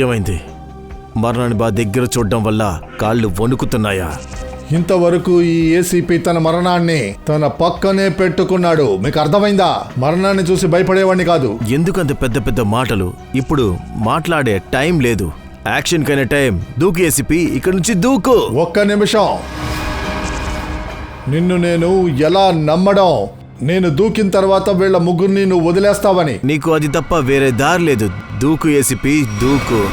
ఏమైంది? మరణాన్ని బాగా దగ్గర చూడడం వల్ల కాళ్ళు వణుకుతున్నాయా? ఇంతవరకు ఈ ఏసీపీ తన మరణాన్ని తన పక్కనే పెట్టుకున్నాడు. మీకు అర్థమైందా? మరణాన్ని చూసి భయపడేవాడిని కాదు. ఎందుకంత పెద్ద పెద్ద మాటలు? ఇప్పుడు మాట్లాడే టైం లేదు. యాక్షన్ కైనా టైం. దూకు ఏసీపీ, ఇక్కడి నుంచి దూకు. ఒక్క నిమిషం. నిన్ను నేను ఎలా నమ్మడం? నేను దూకిన తర్వాత వీళ్ళ ముగ్గురిని నువ్వు వదిలేస్తావని. నీకు అది తప్ప వేరే దారి లేదు. దూకు ఏసీపీ, దూకు.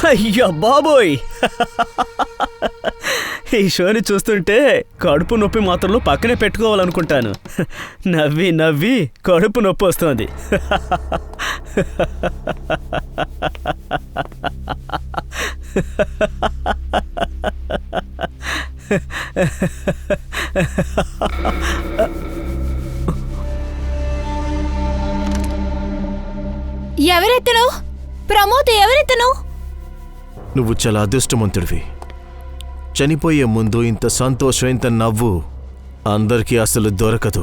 అయ్యా బాబోయ్, ఈ షోని చూస్తుంటే కడుపు నొప్పి మాత్రలు పక్కనే పెట్టుకోవాలనుకుంటాను. నవ్వి నవ్వి కడుపు నొప్పి వస్తుంది. ఎవరెత్తను? ప్రమోద్ ఎవరెత్తను? నువ్వు చాలా అదృష్టవంతుడివి. చనిపోయే ముందు ఇంత సంతోషం, ఇంత నవ్వు అందరికీ అసలు దొరకదు.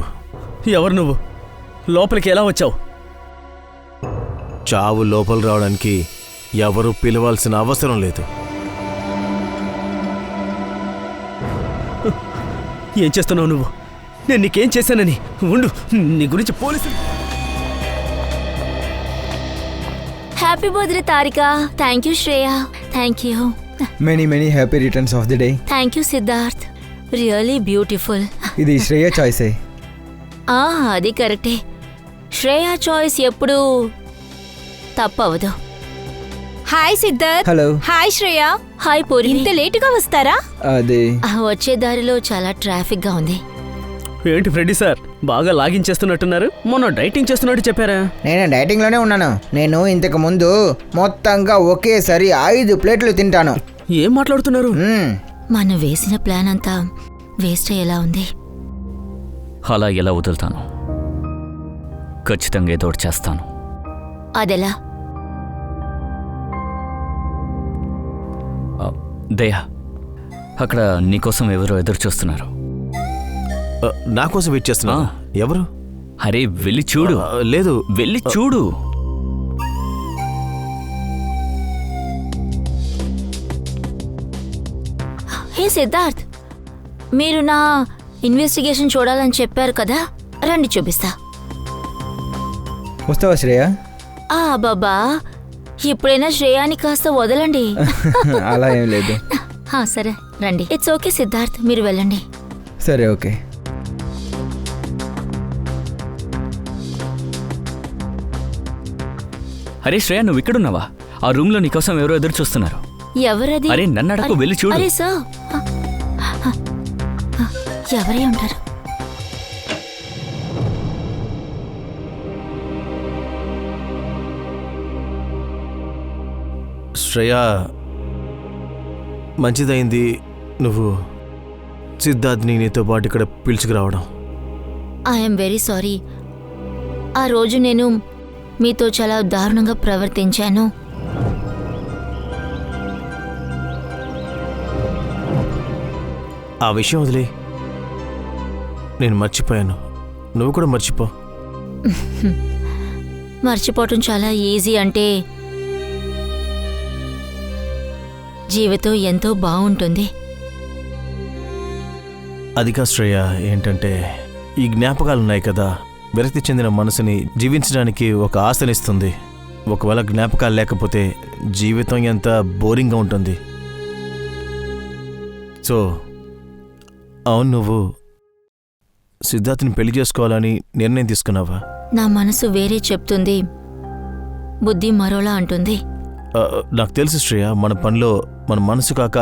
ఎవరు నువ్వు? లోపలికి ఎలా వచ్చావు? చావు లోపల రావడానికి ఎవరూ పిలవాల్సిన అవసరం లేదు. ఏం చేస్తున్నావు నువ్వు? నేను నీకేం చేశానని? ఉండు, నీ గురించి పోలీసులు. Happy birthday Tarika. Thank you Shreya. Thank you. Many happy returns of the day. Thank you Siddharth. Really beautiful. ఇది శ్రేయ చాయిసే. అది కరెక్టే. శ్రేయ చాయిస్ ఎప్పుడు తప్పవదు. Hi Siddharth. Hello. Hi Shreya. Hi Puri. ఇంత లేటుగా వస్తారా? అది వచ్చే దారిలో చాలా ట్రాఫిక్ గా ఉంది. ఏంటి ఫ్రెడ్డి సార్, బాగా లాగించేస్తున్నట్టున్నారు? మొన్న డైటింగ్ చేస్తున్నట్టు చెప్పారా? నేను డైటింగ్ లోనే ఉన్నాను. నేను ఇంతకు ముందు మొత్తంగా ఒకేసారి 5 ప్లేట్లు తింటాను. ఏం మాట్లాడుతున్నారు? మనం వేసిన ప్లాన్ అంతా వేస్ట్ అయ్యేలా ఉంది. అలా ఎలా వదులుతాను? ఖచ్చితంగా ఏదో ఒకటి చేస్తాను. అదెలా? దయా, అక్కడ నీకోసం ఎవరో ఎదురు చూస్తున్నారు. నా కోసం వెయిట్ చేస్తున్నా. ఎవరు? అరే వెళ్ళి చూడు. లేదు, వెళ్ళి చూడు. హే సిద్ధార్థ్, మీరు నా ఇన్వెస్టిగేషన్ చూడాలని చెప్పారు కదా, రండి చూపిస్తా. వస్తావా శ్రేయ? బాబా, ఇప్పుడైనా శ్రేయాని కాస్త వదలండి. అలా ఏం లేదు. సరే రండి. ఇట్స్ ఓకే సిద్ధార్థ్, మీరు వెళ్ళండి. సరే ఓకే. అరే శ్రేయ, నువ్వు ఇక్కడున్నావా? ఆ రూమ్ లో నీకోసం ఎవరో ఎదురు చూస్తున్నారు. ఎవరది? అరే నన్ను అడగకు, వెళ్ళి చూడు. అరే సార్, ఎవరే ఉంటారు? శ్రేయ, మంచిదైంది నువ్వు సిద్ధార్థ్ని నీతో పాటు ఇక్కడ పిలుచుకురావడం. I'm very sorry. ఆ రోజు నేను మీతో చాలా దారుణంగా ప్రవర్తించాను. ఆ విషయం వదిలే. నేను మర్చిపోయాను, నువ్వు కూడా మర్చిపో. మర్చిపోవటం చాలా ఈజీ అంటే జీవితం ఎంతో బాగుంటుంది. అదిగా శ్రేయ, ఏంటంటే ఈ జ్ఞాపకాలున్నాయి కదా, విరక్తి చెందిన మనసుని జీవించడానికి ఒక ఆశనిస్తుంది. ఒకవేళ జ్ఞాపకాలు లేకపోతే జీవితం ఎంత బోరింగ్గా ఉంటుంది. సో అవును, నువ్వు సిద్ధార్థ్ని పెళ్లి చేసుకోవాలని నిర్ణయం తీసుకున్నావా? నా మనసు వేరే చెప్తుంది, బుద్ధి మరోలా అంటుంది. నాకు తెలుసు శ్రేయ, మన పనిలో మన మనసు కాక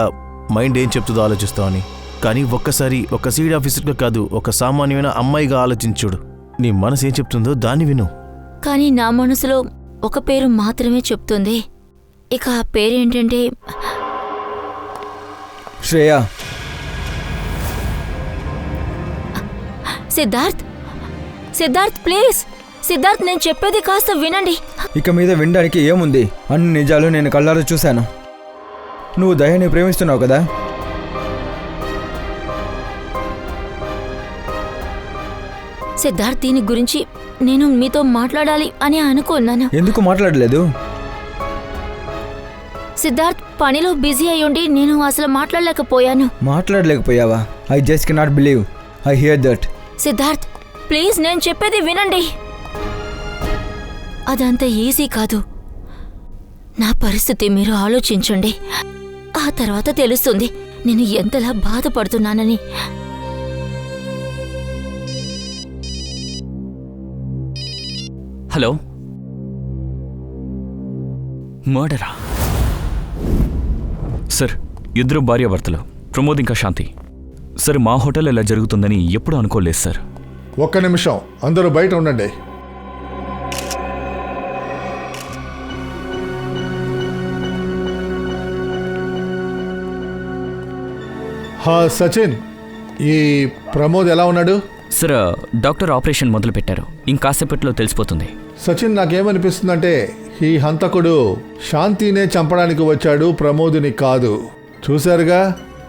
మైండ్ ఏం చెప్తుందో ఆలోచిస్తామని. కానీ ఒక్కసారి ఒక సీడ్ ఆఫీసర్గా కాదు, ఒక సామాన్యమైన అమ్మాయిగా ఆలోచించుడు. నీ మనసు ఏం చెప్తుందో దాన్ని విను. కానీ నా మనసులో ఒక పేరు మాత్రమే చెప్తుంది. ఇక ఆ పేరేంటంటే శ్రేయ, సిద్ధార్థ్. సిద్ధార్థ్ ప్లీజ్, సిద్ధార్థ్ నేను చెప్పేది కాస్త వినండి. ఇక మీద వినడానికి ఏముంది? అన్ని నిజాలు నేను కళ్ళారా చూశాను. నువ్వు దయాని ప్రేమిస్తున్నావు కదా? సిద్ధార్థ్, దీని గురించి నేను మీతో మాట్లాడాలి అని అనుకున్నాను. ఎందుకు మాట్లాడలేదు? సిద్ధార్థ్, పనిలో బిజీ అయ్యుండి నేను అసలు మాట్లాడలేకపోయాను. మాట్లాడలేకపోయావా? I just cannot believe. I hear that. Siddharth please, నేను చెప్పేది వినండి. అదంత ఈజీ కాదు. నా పరిస్థితి మీరు ఆలోచించండి. ఆ తర్వాత తెలుస్తుంది నేను ఎంతలా బాధపడుతున్నానని. హలో, మర్డరా? సార్, ఇద్దరు భార్యాభర్తలు, ప్రమోద్ ఇంకా శాంతి. సార్, మా హోటల్ ఇలా జరుగుతుందని ఎప్పుడూ అనుకోలేదు సార్. ఒక్క నిమిషం, అందరూ బయట ఉండండి. సచిన్, ఈ ప్రమోద్ ఎలా ఉన్నాడు? సార్, డాక్టర్ ఆపరేషన్ మొదలు పెట్టారు. ఇంకాసేపట్లో తెలిసిపోతుంది. సచిన్, నాకేమనిపిస్తుందంటే ఈ హంతకుడు శాంతినే చంపడానికి వచ్చాడు, ప్రమోదుని కాదు. చూశారుగా,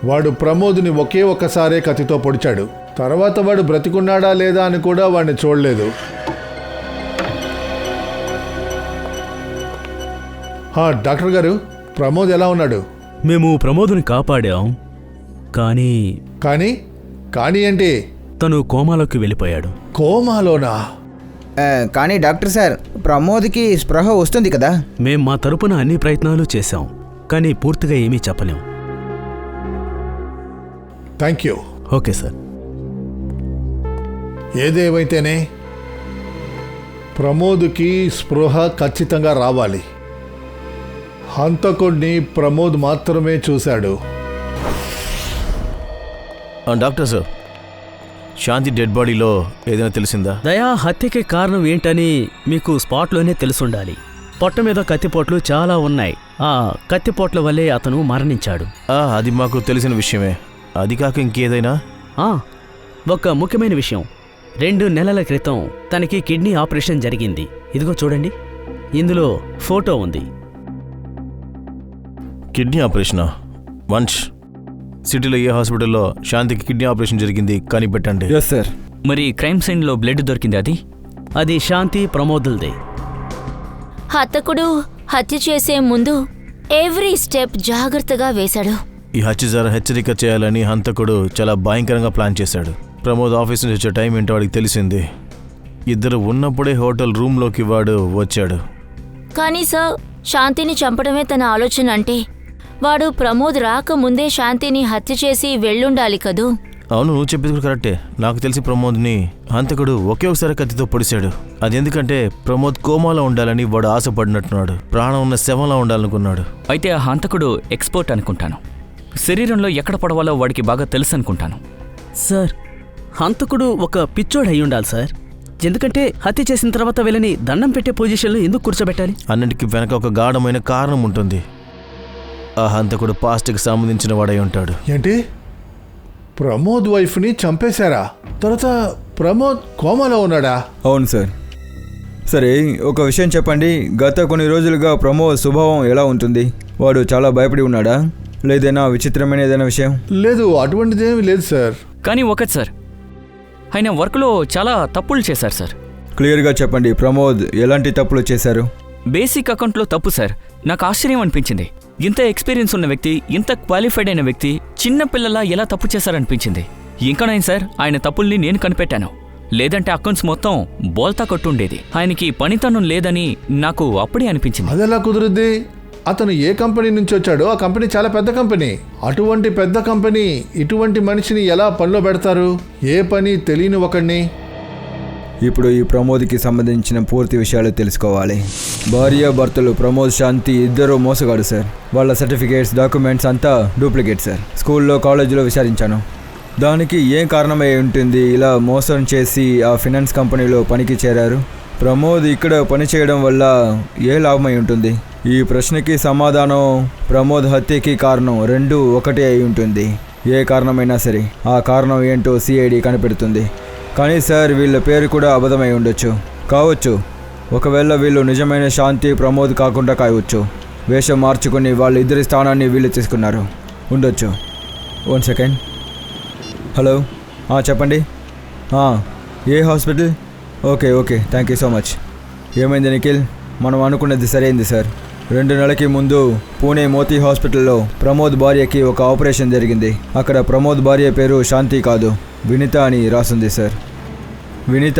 వాడు ప్రమోదుని ఒకే ఒక్కసారే కత్తితో పొడిచాడు. తర్వాత వాడు బ్రతికున్నాడా లేదా అని కూడా వాడిని చూడలేదు. డాక్టర్ గారు, ప్రమోద్ ఎలా ఉన్నాడు? మేము ప్రమోదుని కాపాడాం, కానీ కానీ కానీ ఏంటి? తను కోమాలోకి వెళ్ళిపోయాడు. కోమాలోనా? కానీ డాక్టర్ సార్, ప్రమోద్కి స్పృహ వస్తుంది కదా? మేం మా తరపున అన్ని ప్రయత్నాలు చేశాం, కానీ పూర్తిగా ఏమీ చెప్పలేం. Thank you. Okay sir. ఏదేమైతేనే ప్రమోద్కి స్పృహ ఖచ్చితంగా రావాలి. హంతకుడిని ప్రమోద్ మాత్రమే చూశాడు. డాక్టర్ సార్, శాంతి డెడ్ బాడీలో ఏదైనా తెలిసిందా? దయా హత్యకి కారణం ఏంటని మీకు స్పాట్లోనే తెలుసుండాలి. పొట్ట మీద కత్తిపోట్లు చాలా ఉన్నాయి. ఆ కత్తిపోట్ల వల్లే అతను మరణించాడు. అది మాకు తెలిసిన విషయమే. అది కాక ఇంకేదైనా? ఒక ముఖ్యమైన విషయం. 2 నెలల క్రితం తనకి కిడ్నీ ఆపరేషన్ జరిగింది. ఇదిగో చూడండి, ఇందులో ఫోటో ఉంది. కిడ్నీ ఆపరేషనా? వంశ్, సిటీలో ఏ హాస్పిటల్లో శాంతికి కిడ్నీ ఆపరేషన్ జరిగింది కనిపెట్టండి. Yes sir. మరి క్రైమ్ సీన్లో బ్లడ్ దొరికింది, అది శాంతి ప్రమోదుల్దే. హంతకుడు హత్య చేసే ముందు ఎవ్రీ స్టెప్ జాగ్రత్తగా వేశాడు. ఈ హత్య ద్వారా హెచ్చరిక చేయాలని హంతకుడు చాలా భయంకరంగా ప్లాన్ చేశాడు. ప్రమోద్ ఆఫీస్ నుంచి వచ్చే టైం ఏంటో వాడికి తెలిసింది. ఇద్దరు ఉన్నప్పుడే హోటల్ రూమ్లోకి వాడు వచ్చాడు. కానీ సార్, శాంతిని చంపడమే తన ఆలోచన అంటే వాడు ప్రమోద్ రాకముందే శాంతిని హత్య చేసి వెళ్ళుండాలి కదూ. అవును, నువ్వు చెప్పేది కూడా కరెక్టే. నాకు తెలిసి ప్రమోద్ని హంతకుడు ఒకే ఒకసారి కత్తితో పొడిచాడు. అది ఎందుకంటే ప్రమోద్ కోమాలో ఉండాలని వాడు ఆశపడినట్టున్నాడు. ప్రాణం ఉన్న శవంలా ఉండాలనుకున్నాడు. అయితే ఆ హంతకుడు ఎక్స్పర్ట్ అనుకుంటాను. శరీరంలో ఎక్కడ పడవాలో వాడికి బాగా తెలుసు అనుకుంటాను. సార్, హంతకుడు ఒక పిచ్చోడు అయి ఉండాలి సార్. ఎందుకంటే హత్య చేసిన తర్వాత వీళ్ళని దండం పెట్టే పొజిషన్లో ఎందుకు కూర్చోబెట్టాలి? అన్నింటికి వెనక ఒక గాఢమైన కారణం ఉంటుంది. ఆ హంతకుడు పాస్ట్కి సంబంధించిన వాడై ఉంటాడు. ఏంటి? ప్రమోద్ వైఫ్ని చంపేశారా? తర్వాత ప్రమోద్ కోమాలో ఉన్నాడా? అవును సార్. సరే, ఒక విషయం చెప్పండి. గత కొన్ని రోజులుగా ప్రమోద్ స్వభావం ఎలా ఉంటుంది? వాడు చాలా భయపడి ఉన్నాడా? లేదైనా విచిత్రమైన ఏదైనా విషయం? లేదు, అటువంటిదేమీ లేదు సార్. కానీ ఒకటి సార్, ఆయన వర్క్లో చాలా తప్పులు చేశారు సార్. క్లియర్గా చెప్పండి, ప్రమోద్ ఎలాంటి తప్పులు చేశారు? బేసిక్ అకౌంట్లో తప్పు సార్. నాకు ఆశ్చర్యం అనిపించింది. ఇంత ఎక్స్పీరియన్స్ ఉన్న వ్యక్తి, ఇంత క్వాలిఫైడ్ అయిన వ్యక్తి చిన్న పిల్లలా ఎలా తప్పు చేశారనిపించింది. ఇంకా నేను సార్, ఆయన తప్పుల్ని నేను కనిపెట్టాను. లేదంటే అకౌంట్స్ మొత్తం బోల్తా కొట్టుండేది. ఆయనకి పనితనం లేదని నాకు అప్పుడే అనిపించింది. అదెలా కుదురుద్ది? అతను ఏ కంపెనీ నుంచి వచ్చాడో ఆ కంపెనీ చాలా పెద్ద కంపెనీ. అటువంటి పెద్ద కంపెనీ ఇటువంటి మనిషిని ఎలా పనిలో పెడతారు? ఏ పని తెలియని ఒకడిని. ఇప్పుడు ఈ ప్రమోద్కి సంబంధించిన పూర్తి విషయాలు తెలుసుకోవాలి. భార్య భర్తలు ప్రమోద్, శాంతి ఇద్దరు మోసగాడు సార్. వాళ్ళ సర్టిఫికేట్స్, డాక్యుమెంట్స్ అంతా డూప్లికేట్ సార్. స్కూల్లో, కాలేజీలో విచారించాను. దానికి ఏం కారణమై ఉంటుంది ఇలా మోసం చేసి ఆ ఫినాన్స్ కంపెనీలో పనికి చేరారు? ప్రమోద్ ఇక్కడ పని చేయడం వల్ల ఏ లాభమై ఉంటుంది? ఈ ప్రశ్నకి సమాధానం ప్రమోద్ హత్యకి కారణం రెండూ ఒకటే అయి ఉంటుంది. ఏ కారణమైనా సరే ఆ కారణం ఏంటో సిఐడి కనిపెడుతుంది. కానీ సార్ వీళ్ళ పేరు కూడా అబద్ధమై ఉండొచ్చు, కావచ్చు. ఒకవేళ వీళ్ళు నిజమైన శాంతి ప్రమోద్ కాకుండా కావచ్చు. వేషం మార్చుకుని వాళ్ళిద్దరి స్థానాన్ని వీళ్ళు తీసుకున్నారు ఉండొచ్చు. 1 సెకండ్. హలో, చెప్పండి. ఏ hospital? Okay, thank you so much. ఏమైంది నిఖిల్? మనం అనుకున్నది సరైంది సార్. 2 నెలలకి ముందు పూణే మోతీ హాస్పిటల్లో ప్రమోద్ భార్యకి ఒక ఆపరేషన్ జరిగింది. అక్కడ ప్రమోద్ భార్య పేరు శాంతి కాదు, వినిత అని రాసింది sir. Vinita,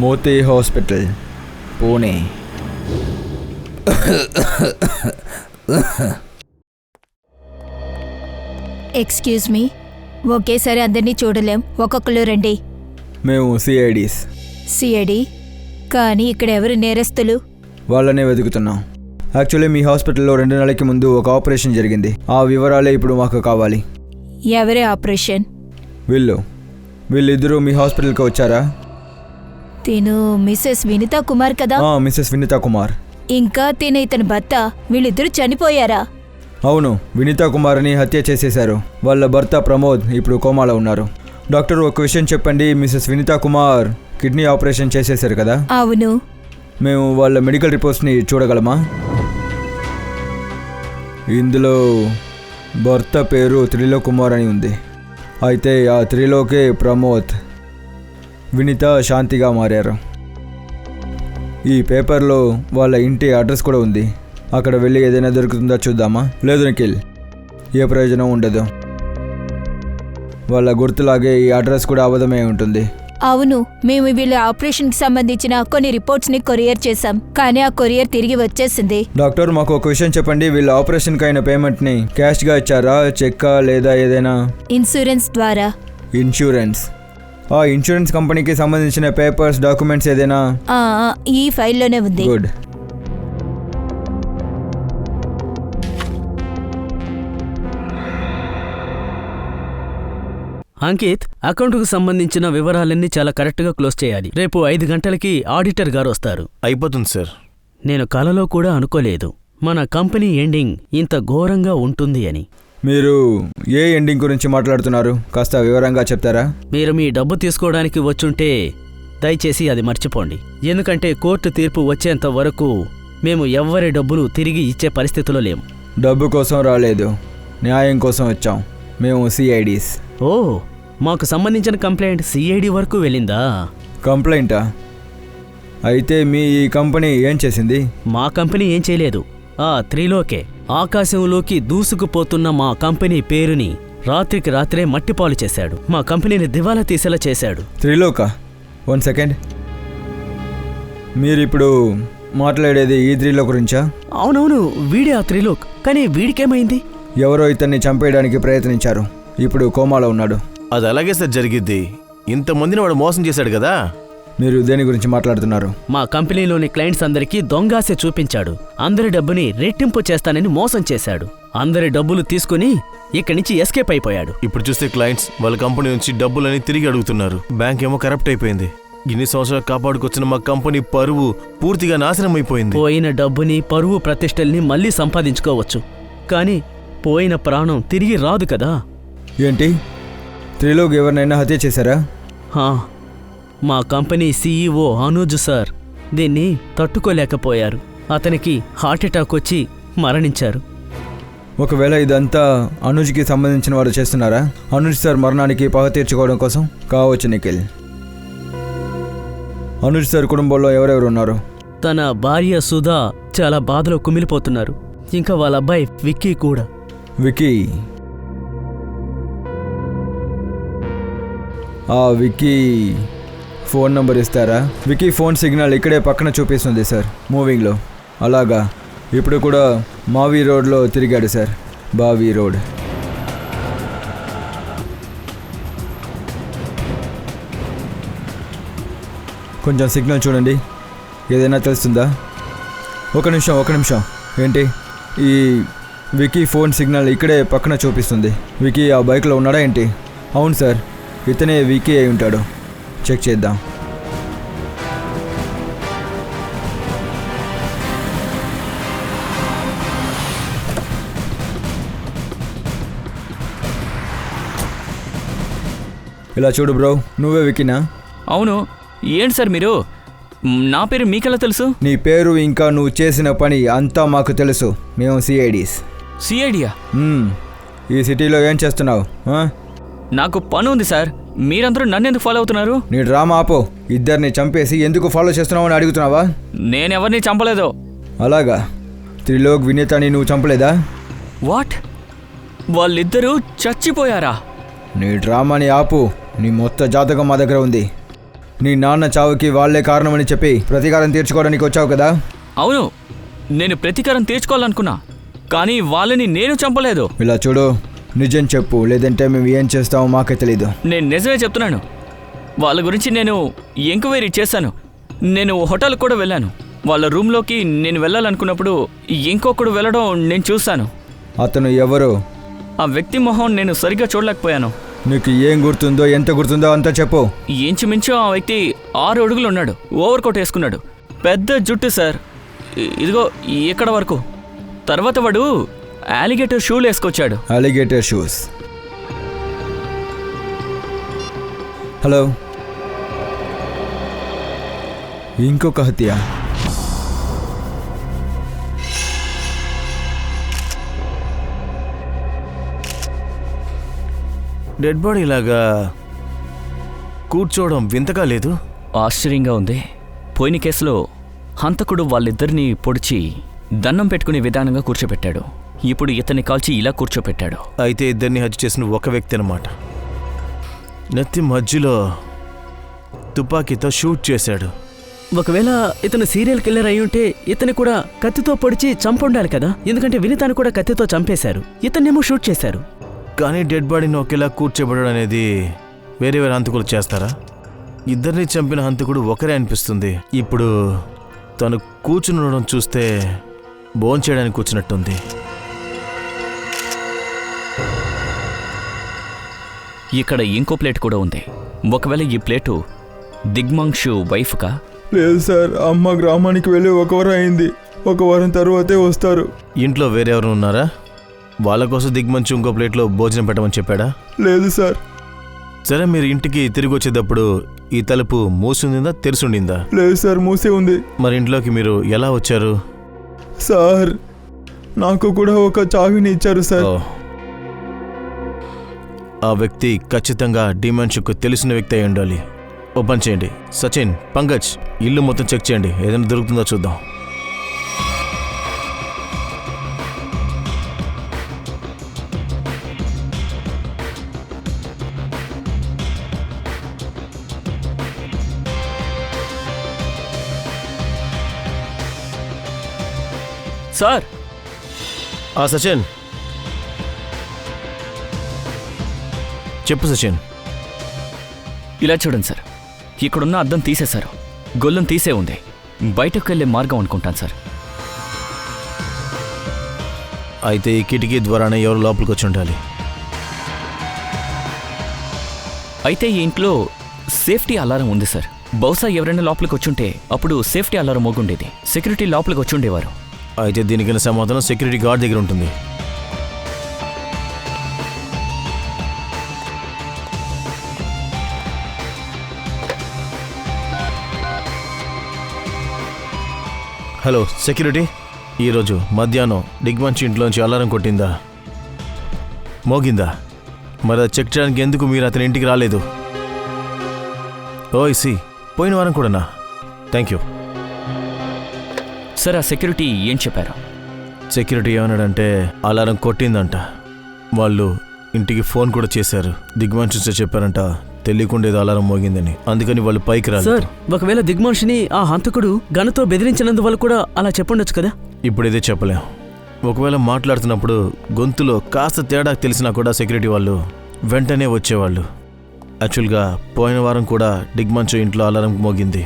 Moti hospital, Pune. Excuse me, ఒకేసారి అందరినీ చూడలేం, ఒక్కొక్కరు రండి. మేము సిఐడీస్. సిఐడి? కానీ ఇక్కడ ఎవరు నేరస్తులు? వాళ్ళనే వెతుకుతున్నాం. యాక్చువల్లీ మీ హాస్పిటల్లో 2 నెలలకి ముందు ఒక ఆపరేషన్ జరిగింది. ఆ వివరాలే ఇప్పుడు మాకు కావాలి. ఎవరే ఆపరేషన్? వీళ్ళిద్దరూ మీ హాస్పిటల్కి వచ్చారా? తిను మిస్సెస్ వినితా కుమార్ కదా? మిస్సెస్ వినితా కుమార్. ఇంకా తిన ఇతని భర్త, వీళ్ళిద్దరూ చనిపోయారా? అవును, వినితా కుమార్ని హత్య చేసేశారు. వాళ్ళ భర్త ప్రమోద్ ఇప్పుడు కోమాలో ఉన్నారు. డాక్టర్, ఒక విషయం చెప్పండి. Missus Vinitha Kumar kidney operation చేసేశారు కదా? అవును. మేము వాళ్ళ మెడికల్ రిపోర్ట్స్ని చూడగలమా? ఇందులో భర్త పేరు త్రిలోక్ కుమార్ అని ఉంది. అయితే ఆ త్రిలోకే ప్రమోద్, వినిత శాంతిగా మారారు. ఈ పేపర్లో వాళ్ళ ఇంటి అడ్రస్ కూడా ఉంది. అక్కడ వెళ్ళి ఏదైనా దొరుకుతుందో చూద్దామా? లేదు నిఖిల్, ఏ ప్రయోజనం ఉండదు. వాళ్ళ గుర్తులాగే ఈ అడ్రస్ కూడా అబద్ధమే ఉంటుంది. అవును, మేము వీళ్ళ ఆపరేషన్కి సంబంధించిన కొన్ని రిపోర్ట్స్ని కొరియర్ చేశాం, కానీ ఆ కొరియర్ తిరిగి వచ్చేసింది. డాక్టర్, మాకు ఒక విషయం చెప్పండి. వీళ్ళ ఆపరేషన్కి అయిన పేమెంట్ని క్యాష్గా ఇచ్చారా, చెక్కా లేదా ఏదైనా? ఇన్సూరెన్స్ ద్వారా. ఇన్సూరెన్స్? ఆ ఇన్సూరెన్స్ కంపెనీకి సంబంధించిన పేపర్స్, డాక్యుమెంట్స్ ఏదైనా? ఈ ఫైల్లోనే ఉంది. గుడ్. అంకిత్, అకౌంట్కు సంబంధించిన వివరాలన్నీ చాలా కరెక్ట్గా క్లోజ్ చేయాలి. రేపు 5 గంటలకి ఆడిటర్ గారు వస్తారు. అయిపోతుంది సార్. నేను కలలో కూడా అనుకోలేదు మన కంపెనీ ఎండింగ్ ఇంత ఘోరంగా ఉంటుంది అని. మీరు ఏ ఎండింగ్ గురించి మాట్లాడుతున్నారు? కాస్త వివరంగా చెప్తారా? మీరు మీ డబ్బు తీసుకోవడానికి వచ్చుంటే దయచేసి అది మర్చిపోండి. ఎందుకంటే కోర్టు తీర్పు వచ్చేంత వరకు మేము ఎవ్వరి డబ్బులు తిరిగి ఇచ్చే పరిస్థితిలో లేము. డబ్బు కోసం రాలేదు, న్యాయం కోసం వచ్చాం. మేము సిఐడీస్. ఓ, మాకు సంబంధించిన కంప్లైంట్ సిఐడి వరకు వెళ్ళిందా? కంప్లైంటా? అయితే మీ ఈ కంపెనీ ఏం చేసింది? మా కంపెనీ ఏం చేయలేదు. ఆ త్రిలోకే ఆకాశంలోకి దూసుకుపోతున్న మా కంపెనీ పేరుని రాత్రికి రాత్రే మట్టిపాలు చేశాడు. మా కంపెనీని దివాలా తీసేలా చేశాడు. త్రిలోకా? 1 సెకండ్. మీరిప్పుడు మాట్లాడేది ఈ త్రిలోక్ గురించా? అవునవును, వీడే ఆ త్రిలోక్. కానీ వీడికేమైంది? ఎవరో ఇతన్ని చంపేయడానికి ప్రయత్నించారు. ఇప్పుడు కోమాలో ఉన్నాడు. అది అలాగే సార్ జరిగిద్ది. ఇంతమందిని వాడు మోసం చేశాడు కదా. మీరు దేని గురించి మాట్లాడుతున్నారు? మా కంపెనీలోని క్లయింట్స్ అందరికీ దొంగాసె చూపించాడు. అందరి డబ్బుని రెట్టింపు చేస్తానని మోసం చేశాడు. అందరి డబ్బులు తీసుకుని ఇక్కడి నుంచి ఎస్కేప్ అయిపోయాడు. ఇప్పుడు చూస్తే క్లయింట్స్ వాళ్ళ కంపెనీ నుంచి డబ్బులని తిరిగి అడుగుతున్నారు. బ్యాంక్ ఏమో కరప్ట్ అయిపోయింది. ఇన్ని సంవత్సరాలు కాపాడుకొచ్చిన మా కంపెనీ పరువు పూర్తిగా నాశనం అయిపోయింది. పోయిన డబ్బుని, పరువు ప్రతిష్టల్ని మళ్ళీ సంపాదించుకోవచ్చు, కానీ పోయిన ప్రాణం తిరిగి రాదు కదా. ఏంటి? త్రిలోక్ ఎవరినైనా హత్య చేశారా? మా కంపెనీ సీఈఓ అనుజ్ సార్ దీన్ని తట్టుకోలేకపోయారు. అతనికి హార్ట్అటాక్ వచ్చి మరణించారు. ఒకవేళ ఇదంతా అనుజ్కి సంబంధించిన వారు చేస్తున్నారా? అనుజ్ సార్ మరణానికి పగ తీర్చుకోవడం కోసం కావచ్చు నిఖిల్. అనుజ్ సార్ కుటుంబంలో ఎవరెవరు ఉన్నారు? తన భార్య సుధా చాలా బాధలో కుమిలిపోతున్నారు. ఇంకా వాళ్ళ అబ్బాయి విక్కీ కూడా. విక్కీ? ఆ విక్కీ ఫోన్ నంబర్ ఇస్తారా? విక్కీ ఫోన్ సిగ్నల్ ఇక్కడే పక్కన చూపిస్తుంది సార్ మూవింగ్లో. అలాగా, ఇప్పుడు కూడా మావి రోడ్లో తిరిగాడు సార్. బావి రోడ్. కొంచెం సిగ్నల్ చూడండి, ఏదైనా తెలుస్తుందా? ఒక నిమిషం. ఏంటి? ఈ వికీ ఫోన్ సిగ్నల్ ఇక్కడే పక్కన చూపిస్తుంది. వికీ ఆ బైక్లో ఉన్నాడా ఏంటి? అవును సార్, ఇతనే వికీ అయి ఉంటాడు. చెక్ చేద్దాం. ఇలా చూడు బ్రో, నువ్వే వికీనా? అవును. ఏంటి సార్ మీరు? నా పేరు మీకెలా తెలుసు? నీ పేరు ఇంకా నువ్వు చేసిన పని అంతా మాకు తెలుసు. మేము సిఐడీస్. సిఐడియా? ఈ సిటీలో ఏం చేస్తున్నావు? నాకు పని ఉంది సార్. మీరందరూ నన్ను ఎందుకు ఫాలో అవుతున్నారు? నీ డ్రామా ఆపో. ఇద్దరిని చంపేసి ఎందుకు ఫాలో చేస్తున్నావు అని అడుగుతున్నావా? నేనెవరిని చంపలేదు. అలాగా, త్రిలోక్ వినీతని నువ్వు చంపలేదా? వాట్? వాళ్ళిద్దరూ చచ్చిపోయారా? నీ డ్రామాని ఆపు. నీ మొత్తం జాతకం మా దగ్గర ఉంది. నీ నాన్న చావుకి వాళ్లే కారణమని చెప్పి ప్రతీకారం తీర్చుకోవడానికి వచ్చావు కదా? అవును, నేను ప్రతీకారం తీర్చుకోవాలనుకున్నా, కానీ వాళ్ళని నేను చంపలేదు. ఇలా చూడు, నిజం చెప్పు, లేదంటే మేము ఏం చేస్తామో మాకే తెలీదు. నేను నిజమే చెప్తున్నాను. వాళ్ళ గురించి నేను ఎంక్వైరీ చేశాను. నేను హోటల్కి కూడా వెళ్ళాను. వాళ్ళ రూమ్లోకి నేను వెళ్ళాలనుకున్నప్పుడు ఇంకొకడు వెళ్ళడం నేను చూశాను. అతను ఎవరు? ఆ వ్యక్తి మొహం నేను సరిగ్గా చూడలేకపోయాను. నీకు ఏం గుర్తుందో, ఎంత గుర్తుందో అంతా చెప్పు. ఇంచుమించు ఆ వ్యక్తి 6 అడుగులు ఉన్నాడు. ఓవర్ కోట్ వేసుకున్నాడు. పెద్ద జుట్టు సార్, ఇదిగో ఇక్కడ వరకు. తర్వాత వాడు అలిగేటర్ షూలు వేసుకొచ్చాడు. Alligator shoes. హలో, ఇంకొక హత్య. డెడ్ బాడీ లాగా కూర్చోవడం వింతగా లేదు? ఆశ్చర్యంగా ఉంది. పోయిన కేసులో హంతకుడు వాళ్ళిద్దరినీ పొడిచి దండం పెట్టుకునే విధానంగా కూర్చోపెట్టాడు. ఇప్పుడు ఇతన్ని కాల్చి ఇలా కూర్చోపెట్టాడు. అయితే ఇద్దరిని హత్య చేసిన ఒక వ్యక్తి అన్నమాట. నెత్తి మధ్యలో తుపాకీతో షూట్ చేశాడు. ఒకవేళ ఇతను సీరియల్ కిల్లర్ అయి ఉంటే ఇతని కూడా కత్తితో పొడిచి చంపుండాలి కదా, ఎందుకంటే వినీతాన్ని కూడా కత్తితో చంపేశారు, ఇతన్నేమో షూట్ చేశారు. కానీ డెడ్ బాడీని ఒకేలా కూర్చోబెట్టడం అనేది వేరే వేరే హంతకులు చేస్తారా? ఇద్దరిని చంపిన హంతకుడు ఒకరే అనిపిస్తుంది. ఇప్పుడు తను కూర్చుని ఉండడం చూస్తే భోంచేయడానికి కూర్చున్నట్టుంది. ఇక్కడ ఇంకో ప్లేట్ కూడా ఉంది. ఒకవేళ ఈ ప్లేటు దిగ్మాంక్షు వైఫ్కా? లేదు సార్, అమ్మ గ్రామానికి వెళ్ళి 1 వారం అయింది. 1 వారం తర్వాతే వస్తారు. ఇంట్లో వేరే ఎవరు ఉన్నారా? వాళ్ళ కోసం దిగ్మంచు ఇంకో ప్లేట్లో భోజనం పెట్టమని చెప్పాడా? లేదు సార్. సరే, మీరు ఇంటికి తిరిగి వచ్చేటప్పుడు ఈ తలుపు మూసిందా తెరిసుండిందా? లేదు సార్, మూసే ఉంది. మరి ఇంట్లోకి మీరు ఎలా వచ్చారు? సార్, నాకు కూడా ఒక చావిని ఇచ్చారు సార్. ఆ వ్యక్తి ఖచ్చితంగా డిమెన్షియకు తెలిసిన వ్యక్తి అయి ఉండాలి. ఓ పని చేయండి, సచిన్, పంకజ్, ఇల్లు మొత్తం చెక్ చేయండి, ఏదైనా దొరుకుతుందో చూద్దాం. సార్. సచిన్, చెప్పు సచిన్. ఇలా చూడండి సార్, ఇక్కడున్న అద్దం తీసేశారు. గొల్లం తీసే ఉంది. బయటకు వెళ్ళే మార్గం అనుకుంటాను సార్. అయితే ఈ కిటికీ ద్వారానే ఎవరు లోపలికి వచ్చి ఉండాలి. అయితే ఈ ఇంట్లో సేఫ్టీ అలారం ఉంది సార్. బహుశా ఎవరైనా లోపలికి వచ్చుంటే అప్పుడు సేఫ్టీ అలారం మోగుండేది. సెక్యూరిటీ లోపలికి వచ్చి ఉండేవారు. అయితే దీనికైనా సమాధానం సెక్యూరిటీ గార్డ్ దగ్గర ఉంటుంది. హలో సెక్యూరిటీ, ఈరోజు మధ్యాహ్నం దిగ్మంచి ఇంట్లోంచి అలారం కొట్టిందా, మోగిందా? మరి అది చెక్ చేయడానికి ఎందుకు మీరు అతని ఇంటికి రాలేదు? ఓ పోయిన వారం కూడానా? Thank you sir. ఆ సెక్యూరిటీ ఏం చెప్పారు? సెక్యూరిటీ ఏమన్నాడంటే అలారం కొట్టిందంట. వాళ్ళు ఇంటికి ఫోన్ కూడా చేశారు. దిగ్మంచి చెప్పారంట తెలియకుండా ఏదో అలారం మోగిందని, అందుకని వాళ్ళు పైకి రాలేదు. సార్ ఒకవేళ దిగ్మాషిని ఆ హంతకుడు గన్నుతో బెదిరించినందువల్ల కూడా అలా చెప్పండొచ్చు కదా. ఇప్పుడైతే చెప్పలేం. ఒకవేళ మాట్లాడుతున్నప్పుడు గొంతులో కాస్త తేడా తెలిసినా కూడా సెక్యూరిటీ వాళ్ళు వెంటనే వచ్చేవాళ్ళు. యాక్చువల్గా పోయిన వారం కూడా దిగ్మంచు ఇంట్లో అలారం మోగింది.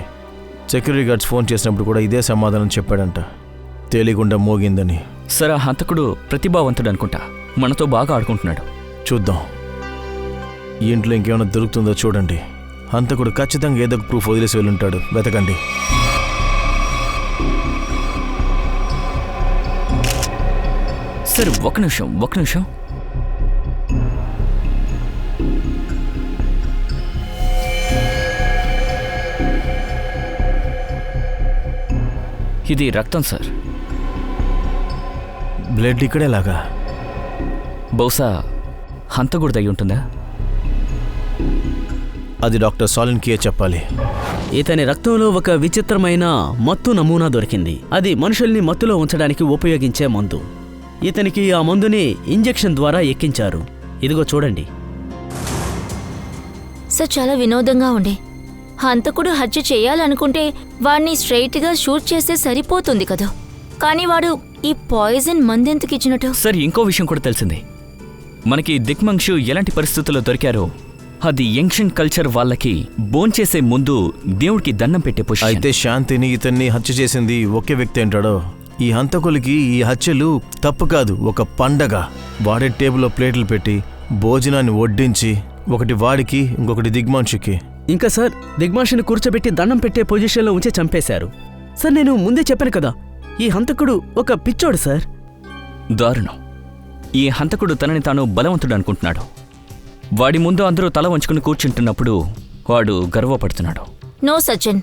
సెక్యూరిటీ గార్డ్స్ ఫోన్ చేసినప్పుడు కూడా ఇదే సమాధానం చెప్పాడంట, తెలియకుండా మోగిందని. సార్ ఆ హంతకుడు ప్రతిభావంతుడు అనుకుంటా, మనతో బాగా ఆడుకుంటున్నాడు. చూద్దాం, ఈ ఇంట్లో ఇంకేమైనా దొరుకుతుందో చూడండి. హంతకుడు ఖచ్చితంగా ఏదో ఒక ప్రూఫ్ వదిలేసి వెళ్ళుంటాడు, వెతకండి. సార్ ఒక నిమిషం. ఇది రక్తం సార్. బ్లడ్ ఇక్కడేలాగా? బహుశా హంతకుడిదై ఉంటుందా? అది డాక్టర్ సాలిన్కియే చెప్పాలి. ఇతని రక్తంలో ఒక విచిత్రమైన మత్తు నమూనా దొరికింది. అది మనుషుల్ని మత్తులో ఉంచడానికి ఉపయోగించే మందు. ఇతనికి ఆ మందుని ఇంజెక్షన్ ద్వారా ఎక్కించారు. ఇదిగో చూడండి. సార్ చాలా వినోదంగా ఉండే. హంతకుడు హత్య చేయాలనుకుంటే వాణ్ణి స్ట్రైట్గా షూట్ చేస్తే సరిపోతుంది కదా, కానీ వాడు ఈ పాయిజన్ మందెందుకు ఇచ్చినట్టు? సార్ ఇంకో విషయం కూడా తెలిసింది. మనకి దిగ్మంషు ఎలాంటి పరిస్థితుల్లో దొరికారో అది యంక్షన్ కల్చర్ వాళ్ళకి భోంచేసే ముందు దేవుడికి దండం పెట్టే పొజిషన్. అయితే శాంతిని ఇతన్ని హత్య చేసింది ఒకే వ్యక్తి అంటాడో? ఈ హంతకులకి ఈ హత్యలు తప్పు కాదు, ఒక పండగ. వాడే టేబుల్లో ప్లేట్లు పెట్టి భోజనాన్ని వడ్డించి ఒకటి వాడికి ఇంకొకటి దిగ్మాంషుకి. ఇంకా సార్ దిగ్మాషిని కూర్చోబెట్టి దండం పెట్టే పొజిషన్లో ఉంచి చంపేశారు. సార్ నేను ముందే చెప్పాను కదా, ఈ హంతకుడు ఒక పిచ్చోడు సార్. దారుణం. ఈ హంతకుడు తనని తాను బలవంతుడు అనుకుంటున్నాడు. వాడి ముందు అందరూ తల వంచుకుని కూర్చుంటున్నప్పుడు వాడు గర్వపడుతున్నాడు. నో సచిన్,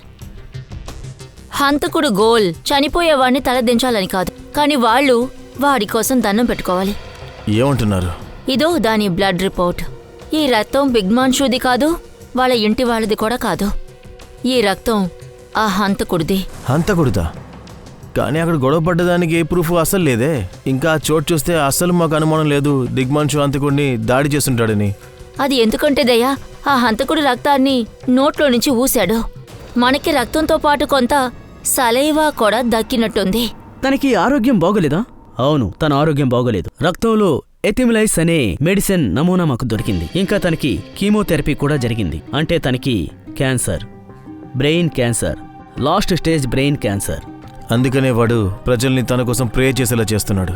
హంతకుడు గోల్ చనిపోయేవాడిని తలదించాలని కాదు, కానీ వాళ్ళు వాడి కోసం దండం పెట్టుకోవాలి. ఏమంటున్నారు? ఇదో దాని బ్లడ్ రిపోర్ట్. ఈ రక్తం బిగ్మాన్షుది కాదు, వాళ్ళ ఇంటి వాళ్ళది కూడా కాదు. ఈ రక్తం ఆ హంతకుడిది. హంతకుడుదా? కానీ అక్కడ గొడవ పడ్డదానికి ఏ ప్రూఫ్ అస్సలు లేదే. ఇంకా ఆ చోటు చూస్తే అస్సలు మాకు అనుమానం లేదు దిగ్మాంషు హంతకుడిని దాడి చేస్తుంటాడని. అది ఎందుకంటే దయ్యా, ఆ హంతకుడి రక్తాన్ని నోట్లో నుంచి ఊశాడు. మనకి రక్తంతో పాటు కొంత సలైవా కూడా దక్కినట్టుంది. తనకి ఆరోగ్యం బాగోలేదా? అవును, తన ఆరోగ్యం బాగోలేదు. రక్తంలో ఎథిమిలైస్ అనే మెడిసిన్ నమూనా మాకు దొరికింది. ఇంకా తనకి కీమోథెరపీ కూడా జరిగింది. అంటే తనకి cancer, brain cancer, last stage brain cancer. అందుకనే వాడు ప్రజల్ని తన కోసం ప్రే చేసేలా చేస్తున్నాడు.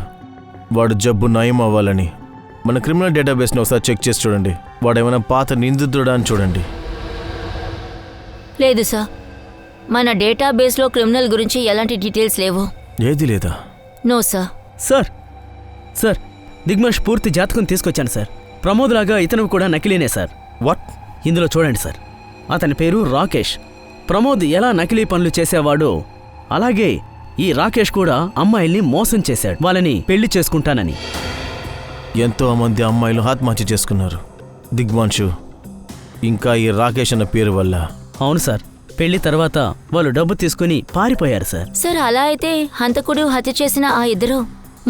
వాడు జబ్బు నయం అవ్వాలని. మన క్రిమినల్ డేటాబేస్ని ఒకసారి చెక్ చేసి చూడండి. వాడేమైనా పాత నిందితుడా అని చూడండి. లేదు సార్, మన డేటాబేస్లో క్రిమినల్ గురించి ఎలాంటి డీటెయిల్స్ లేవు. ఏది లేదా? No sir. సార్ దిగ్మాష్ పూర్తి జాతకం తీసుకొచ్చాను సార్. ప్రమోద్ లాగా ఇతను కూడా నకిలీనే సార్. వాట్? ఇందులో చూడండి సార్, అతని పేరు రాకేష్. ప్రమోద్ ఎలా నకిలీ పనులు చేసేవాడో అలాగే ఈ రాకేష్ కూడా అమ్మాయిల్ని మోసం చేశాడు, వాళ్ళని పెళ్లి చేసుకుంటానని. ఎంతో మంది అమ్మాయిలు ఆత్మహత్య చేసుకున్నారు దిగ్మాంషు ఇంకా ఈ రాకేష్ అన్న పేరు వల్ల. అవును సార్, పెళ్లి తర్వాత వాళ్ళు డబ్బు తీసుకుని పారిపోయారు సార్. సార్ అలా అయితే హంతకుడు హత్య చేసిన ఆ ఇద్దరు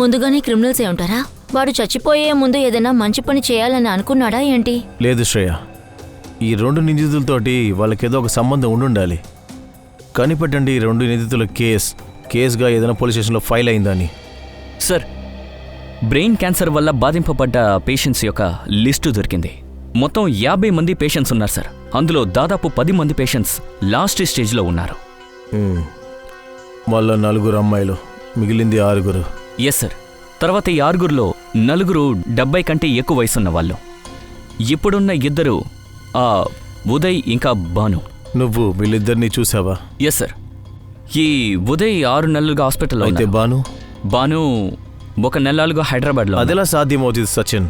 ముందుగానే క్రిమినల్సే ఉంటారా? వాడు చచ్చిపోయే ముందు ఏదైనా మంచి పని చేయాలని అనుకున్నాడా ఏంటి? లేదు శ్రేయ, ఈ రెండు నిందితులతోటి వాళ్ళకేదో ఒక సంబంధం ఉండుండాలి. కనిపెట్టండి ఈ రెండు నిందితుల కేసుగా ఏదైనా పోలీస్ స్టేషన్లో ఫైల్ అయిందని. సార్, బ్రెయిన్ క్యాన్సర్ వల్ల బాధింపబడ్డ పేషెంట్స్ యొక్క లిస్టు దొరికింది. మొత్తం 50 మంది పేషెంట్స్ ఉన్నారు సార్. అందులో దాదాపు 10 మంది పేషెంట్స్ లాస్ట్ స్టేజ్లో ఉన్నారు. వాళ్ళ 4 అమ్మాయిలు, మిగిలింది 6. Yes sir. తర్వాత ఈ 6లో 4 70 కంటే ఎక్కువ వయసున్న వాళ్ళు. ఇప్పుడున్న 2 ఉదయ్ ఇంకా భాను. నువ్వు వీళ్ళిద్దరినీ చూసావా? Yes sir. ఈ ఉదయ్ 6 నెలలుగా హాస్పిటల్లో అయితే ఉన్నారు. భాను 1 నెలలుగా హైదరాబాద్లో. అదెలా సాధ్యమవుతుంది సచిన్?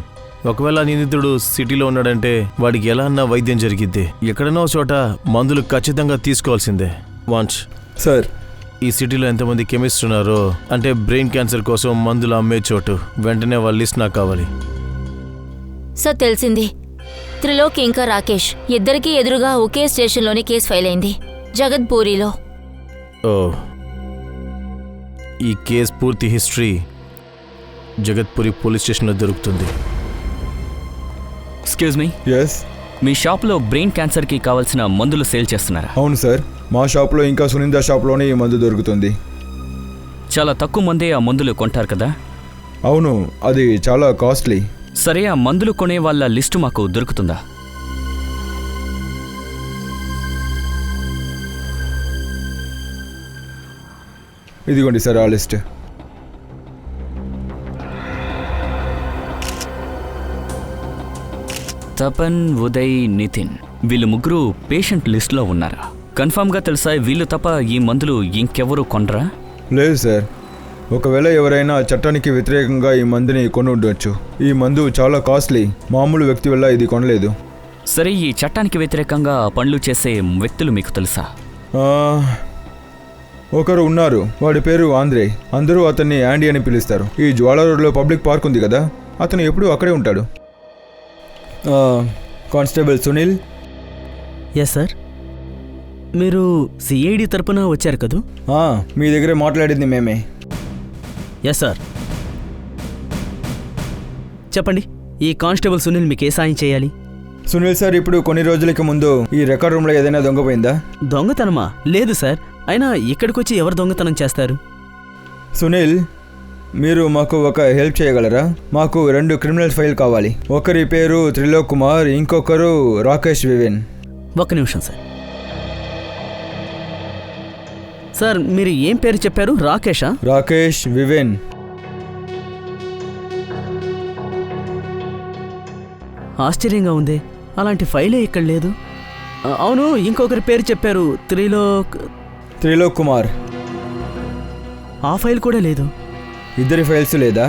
ఒకవేళ నిందితుడు సిటీలో ఉన్నాడంటే వాడికి ఎలా అన్నా వైద్యం జరిగిద్ది. ఎక్కడనో చోట మందులు ఖచ్చితంగా తీసుకోవాల్సిందే. వాంచ్ సార్, ఈ సిటీలో ఎంతమంది కెమిస్ట్ ఉన్నారో, అంటే బ్రెయిన్ క్యాన్సర్ కోసం మందులు అమ్మే చోటు, వెంటనే వాళ్ళ లిస్ట్ నాకు కావాలి. సార్ తెలిసింది. త్రిలోక్ ఇంకా రాకేష్ ఇద్దరికీ ఎదురుగా ఒకే స్టేషన్లోనే కేసు ఫైల్ అయింది, జగత్పూరిలో. ఓ, ఈ కేసు పూర్తి హిస్టరీ జగత్పూరి పోలీస్ స్టేషన్లో దొరుకుతుంది. Excuse me. ఎస్. మీ షాప్లో బ్రెయిన్ క్యాన్సర్కి కావాల్సిన మందులు సేల్ చేస్తున్నారా? అవును సార్, మా షాప్లో ఇంకా సునీందా షాప్లోనే ఈ మందు దొరుకుతుంది. చాలా తక్కువ మందే ఆ మందులు కొంటారు కదా? అవును, అది చాలా కాస్ట్లీ. సరే, ఆ మందులు కొనే వాళ్ళ లిస్టు మాకు దొరుకుతుందా? ఇదిగోండి సార్ ఆ లిస్ట్. తపన్, ఉదయ్, నితిన్ వీళ్ళు ముగ్గురు పేషెంట్ లిస్టులో ఉన్నారా? కన్ఫామ్గా తెలుసా వీళ్ళు తప్ప ఈ మందులు ఇంకెవరూ కొనరా? లేదు సార్, ఒకవేళ ఎవరైనా చట్టానికి వ్యతిరేకంగా ఈ మందుని కొని ఉండొచ్చు. ఈ మందు చాలా కాస్ట్లీ, మామూలు వ్యక్తి వల్ల ఇది కొనలేదు. సరే, ఈ చట్టానికి వ్యతిరేకంగా పనులు చేసే వ్యక్తులు మీకు తెలుసా? ఒకరు ఉన్నారు, వాడి పేరు ఆంధ్రే. అందరూ అతన్ని యాండీ అని పిలుస్తారు. ఈ జ్వాలా రోడ్లో పబ్లిక్ పార్క్ ఉంది కదా, అతను ఎప్పుడూ అక్కడే ఉంటాడు. కానిస్టేబుల్ సునీల్. Yes sir. మీరు సిఐడి తరపున వచ్చారు కదూ? మీ దగ్గరే మాట్లాడింది మేమే. Yes sir. చెప్పండి, ఈ కానిస్టేబుల్ సునీల్ మీకు ఏ సాయం చేయాలి? సునీల్ సార్, ఇప్పుడు కొన్ని రోజులకి ముందు ఈ రికార్డ్ రూమ్లో ఏదైనా దొంగపోయిందా? దొంగతనమా? లేదు సార్. అయినా ఇక్కడికొచ్చి ఎవరు దొంగతనం చేస్తారు? సునీల్, మీరు మాకు ఒక హెల్ప్ చేయగలరా? మాకు 2 క్రిమినల్ ఫైల్ కావాలి. ఒకరి పేరు త్రిలోక్ కుమార్, ఇంకొకరు రాకేష్ వివేన్. ఒక్క నిమిషం సార్. సార్, మీరు ఏం పేరు చెప్పారు? రాకేషా? రాకేష్ వివేన్. ఆశ్చర్యంగా ఉంది, అలాంటి ఫైలే ఇక్కడ లేదు. అవును, ఇంకొకరి పేరు చెప్పారు, త్రిలోక్ కుమార్. ఆ ఫైల్ కూడా లేదు. ఇద్దరి ఫైల్స్ లేదా?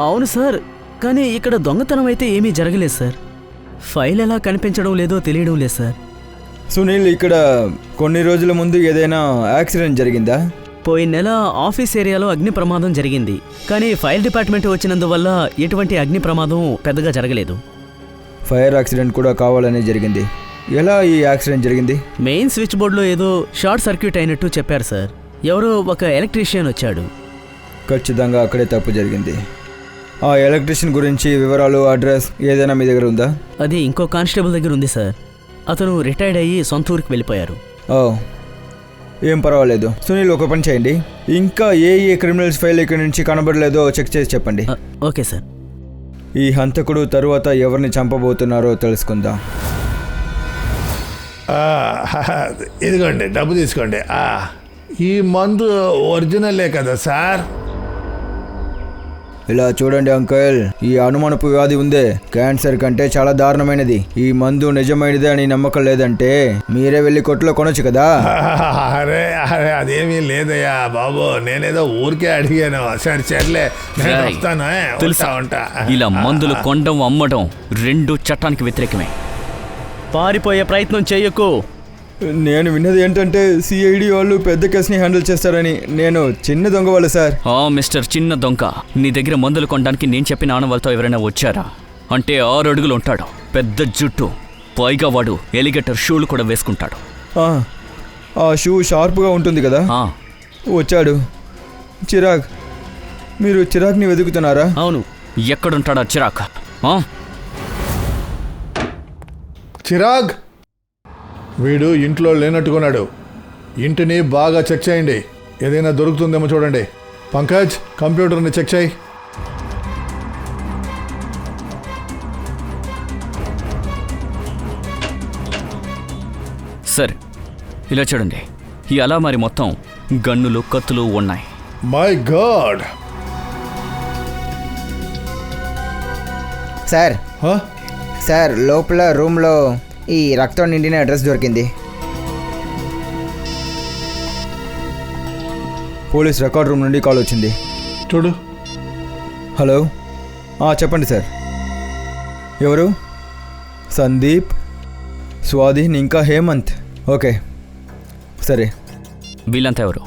అవును సార్, కానీ ఇక్కడ దొంగతనం అయితే ఏమీ జరగలేదు సార్. ఫైల్ ఎలా కనిపించడం లేదో తెలియడం లేదు సార్. సునీల్, ఇక్కడ కొన్ని రోజుల ముందు ఏదైనా యాక్సిడెంట్ జరిగిందా? పోయిన నెల ఆఫీస్ ఏరియాలో అగ్ని ప్రమాదం జరిగింది, కానీ ఫైర్ డిపార్ట్మెంట్ వచ్చినందువల్ల ఎటువంటి అగ్ని ప్రమాదం పెద్దగా జరగలేదు. ఫైర్ యాక్సిడెంట్ కూడా కావాలనే జరిగింది. ఎలా ఈ యాక్సిడెంట్ జరిగింది? మెయిన్ స్విచ్ బోర్డులో ఏదో షార్ట్ సర్క్యూట్ అయినట్టు చెప్పారు సార్. ఎవరో ఒక ఎలక్ట్రీషియన్ వచ్చాడు. ఖచ్చితంగా అక్కడే తప్పు జరిగింది. ఆ ఎలక్ట్రీషియన్ గురించి వివరాలు, అడ్రస్ ఏదైనా మీ దగ్గర ఉందా? అది ఇంకో కానిస్టేబుల్ దగ్గర ఉంది సార్. అతను రిటైర్డ్ అయ్యి సొంత ఊరికి వెళ్ళిపోయారు. ఏం పర్వాలేదు. సునీల్, ఒక పని చేయండి, ఇంకా ఏ క్రిమినల్స్ ఫైల్ ఇక్కడ నుంచి కనబడలేదో చెక్ చేసి చెప్పండి. Okay sir. ఈ హంతకుడు తరువాత ఎవరిని చంపబోతున్నారో తెలుసుకుందాం. ఇదిగోండి, డబ్బు తీసుకోండి. ఈ మందు ఒరిజినలే కదా సార్? ఇలా చూడండి అంకల్, ఈ అనుమానపు వ్యాధి ఉందే, క్యాన్సర్ కంటే చాలా దారుణమైనది. ఈ మందు నిజమైనదే అని నమ్మకం లేదంటే మీరే వెళ్ళి కొట్లో కొనొచ్చు కదా. అరే అరే, అదేమీ లేదయ్యా బాబు, నేనేదో ఊరికే అడిగాను. సరే సర్లే, నేను వస్తాను. తెలుసా, ఇలా మందులు కొనడం, అమ్మడం 2 చట్టానికి వ్యతిరేకమే. పారిపోయే ప్రయత్నం చేయకు. నేను విన్నది ఏంటంటే సిఐడి వాళ్ళు పెద్ద కేసుని హ్యాండిల్ చేస్తారని. నేను చిన్న దొంగ వాళ్ళు సార్. మిస్టర్ చిన్న దొంగ, నీ దగ్గర మందులు కొనడానికి నేను చెప్పిన ఆనవాళ్ళతో ఎవరైనా వచ్చారా? అంటే 6 అడుగులు ఉంటాడు, పెద్ద జుట్టు, పైగా వాడు ఎలిగేటర్ షూలు కూడా వేసుకుంటాడు. ఆ షూ షార్ప్గా ఉంటుంది కదా. వచ్చాడు. చిరాగ్. మీరు చిరాగ్ని వెతుకుతున్నారా? అవును. ఎక్కడుంటాడా చిరాగ్? చిరాగ్, వీడు ఇంట్లో లేనట్టుకున్నాడు. ఇంటిని బాగా చెక్ చేయండి, ఏదైనా దొరుకుతుందేమో చూడండి. పంకజ్, కంప్యూటర్ని చెక్ చేయి. సరే, ఇలా చూడండి, ఈ అలమారి మొత్తం గన్నులు, కత్తులు ఉన్నాయి. My God sir. సార్, లోపల రూమ్లో ఈ రక్తం నిండిన అడ్రస్ దొరికింది. పోలీస్ రికార్డ్ రూమ్ నుండి కాల్ వచ్చింది. చూడు. హలో, చెప్పండి సార్. ఎవరు? సందీప్, స్వాధీన్, ఇంకా హేమంత్. ఓకే, సరే. వీళ్ళంతా ఎవరు?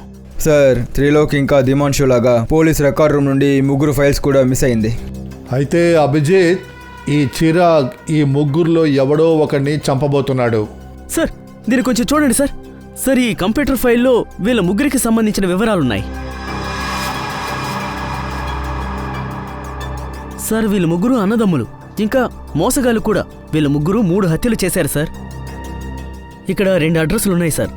సార్, త్రిలోక్ ఇంకా దిమాన్షు లాగా పోలీస్ రికార్డ్ రూమ్ నుండి 3 ఫైల్స్ కూడా మిస్ అయింది. అయితే అభిజిత్, ఈ చిరాగ్ ఈ ముగ్గురులో ఎవడో ఒకరిని చంపబోతున్నాడు. సార్, దీన్ని కొంచెం చూడండి సార్. సార్, ఈ కంప్యూటర్ ఫైల్లో వీళ్ళ ముగ్గురికి సంబంధించిన వివరాలున్నాయి. సార్, వీళ్ళ ముగ్గురు అన్నదమ్ములు. ఇంకా మోసగాళ్ళు కూడా. వీళ్ళ ముగ్గురు 3 హత్యలు చేశారు సార్. ఇక్కడ 2 అడ్రస్లున్నాయి సార్.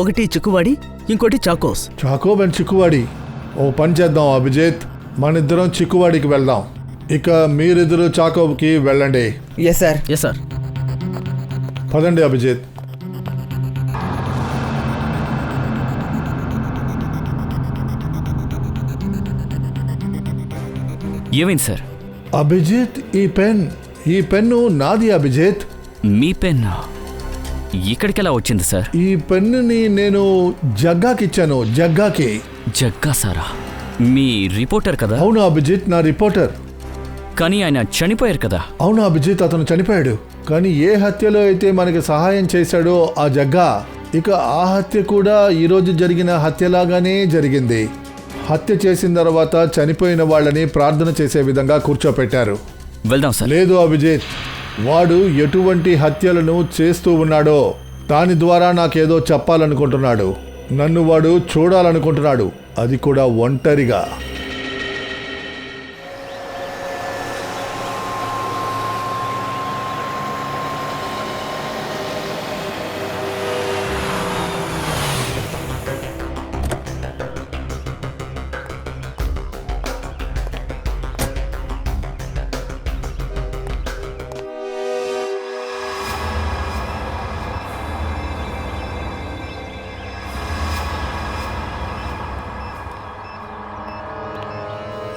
ఒకటి చిక్కువాడి, ఇంకోటి చాకోస్. చాకోబ్ అండ్ చిక్కువాడి. ఓ పని చేద్దాం అభిజిత్, మనిద్దరం చిక్కువాడికి వెళ్దాం. ఇక మీరిద్దరు చాకోబ్కి వెళ్ళండి. Yes sir. Yes sir. పదండి అభిజిత్. ఏమైంది సార్? అభిజిత్, ఈ పెన్ను నాది అభిజిత్. మీ పెన్ ఇక్కడికి ఎలా వచ్చింది సార్? ఈ పెన్నుని నేను జగ్గాకి ఇచ్చాను. జగ్గాకి. జగ్గా సారా? మీ రిపోర్టర్ కదా? అవును అభిజిత్, నా రిపోర్టర్. కానీ ఆయన చనిపోయారు కదా? అవును అభిజిత్, అతను చనిపోయాడు. కానీ ఏ హత్యలో అయితే మనకి సహాయం చేశాడో ఆ జగ్గా, ఇక ఆ హత్య కూడా ఈరోజు జరిగిన హత్యలాగానే జరిగింది. హత్య చేసిన తర్వాత చనిపోయిన వాళ్ళని ప్రార్థన చేసే విధంగా కూర్చోపెట్టారు. వెళ్దాం సార్. లేదు అభిజిత్, వాడు ఎటువంటి హత్యలను చేస్తూ ఉన్నాడో దాని ద్వారా నాకేదో చెప్పాలనుకుంటున్నాడు. నన్ను వాడు చూడాలనుకుంటున్నాడు, అది కూడా ఒంటరిగా.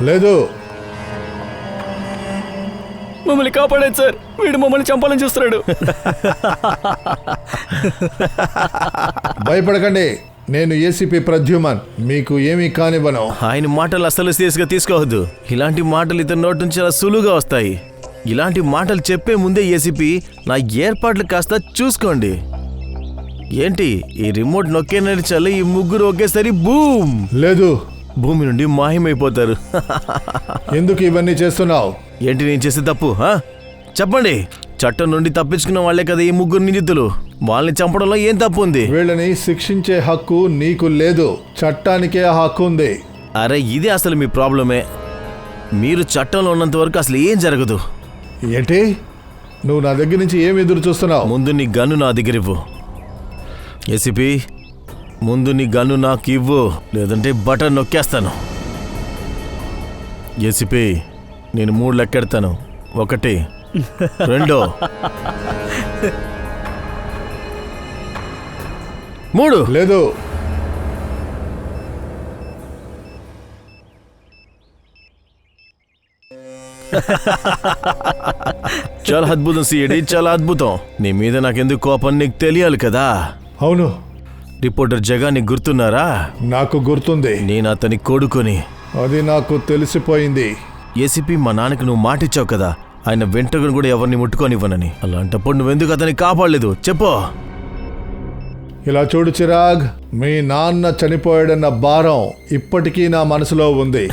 లేదు, మమ్మల్ని కాపాడేది సార్. వీడు మమ్మల్ని చంపాలని చూస్తున్నాడు. భయపడకండి, నేను ఏసీపీ ప్రద్యుమన్, మీకు ఏమీ కానివ్వను. ఆయన మాటలు అసలు సీరియస్గా తీసుకోవద్దు. ఇలాంటి మాటలు ఇతని నోటి నుంచి చాలా సులువుగా వస్తాయి. ఇలాంటి మాటలు చెప్పే ముందే ఏసీపీ, నా ఏర్పాట్లు కాస్త చూసుకోండి. ఏంటి ఈ రిమోట్ నొక్కే నడిచాలి, ఈ ముగ్గురు ఒకేసారి బూమ్, లేదు, భూమి నుండి మాయమైపోతారు. ఎందుకు ఇవన్నీ చేస్తున్నావు? ఏంటి నేను చేసే తప్పు? చెప్పండి. చట్టం నుండి తప్పించుకున్న వాళ్లే కదా ఈ ముగ్గురు నిందితులు. వాళ్ళని చంపడంలో ఏం తప్పు ఉంది? వీళ్ళని శిక్షించే హక్కు నీకు లేదు, చట్టానికే ఆ హక్కు ఉంది. అరే ఇదే అసలు మీ ప్రాబ్లమే. మీరు చట్టంలో ఉన్నంత వరకు అసలు ఏం జరగదు. ఏంటి నువ్వు నా దగ్గర నుంచి ఏమి ఎదురు చూస్తున్నావు? ముందు నీ గన్ను నా దగ్గర ఇవ్వు. ఏసీపీ, ముందు నీ గన్ను నాకు ఇవ్వు, లేదంటే బటన్ నొక్కేస్తాను. ఏసీపీ, నేను 3 లెక్కెడతాను. 1, 2, 3. లేదు, చాలా అద్భుతం సిఐడి, చాలా అద్భుతం. నీ మీద నాకెందుకు కోపం నీకు తెలియాలి కదా. అవును, రిపోర్టర్ జగా నీకు గుర్తున్నారా? నాకు గుర్తుంది. నేను అతని కొడుకుని. అది నాకు తెలిసిపోయింది. ఏసీపీ, మా నాన్నకి నువ్వు మాటిచ్చావు కదా, ఆయన వెంట్రుకను కూడా ఎవరిని ముట్టుకోనివ్వనని. అలాంటప్పుడు నువ్వెందుకు అతన్ని కాపాడలేదు చెప్పు. ఇలా చూడు చిరాగ్, మీ నాన్న చనిపోయాడన్న భారం ఇప్పటికీ నా మనసులో ఉంది.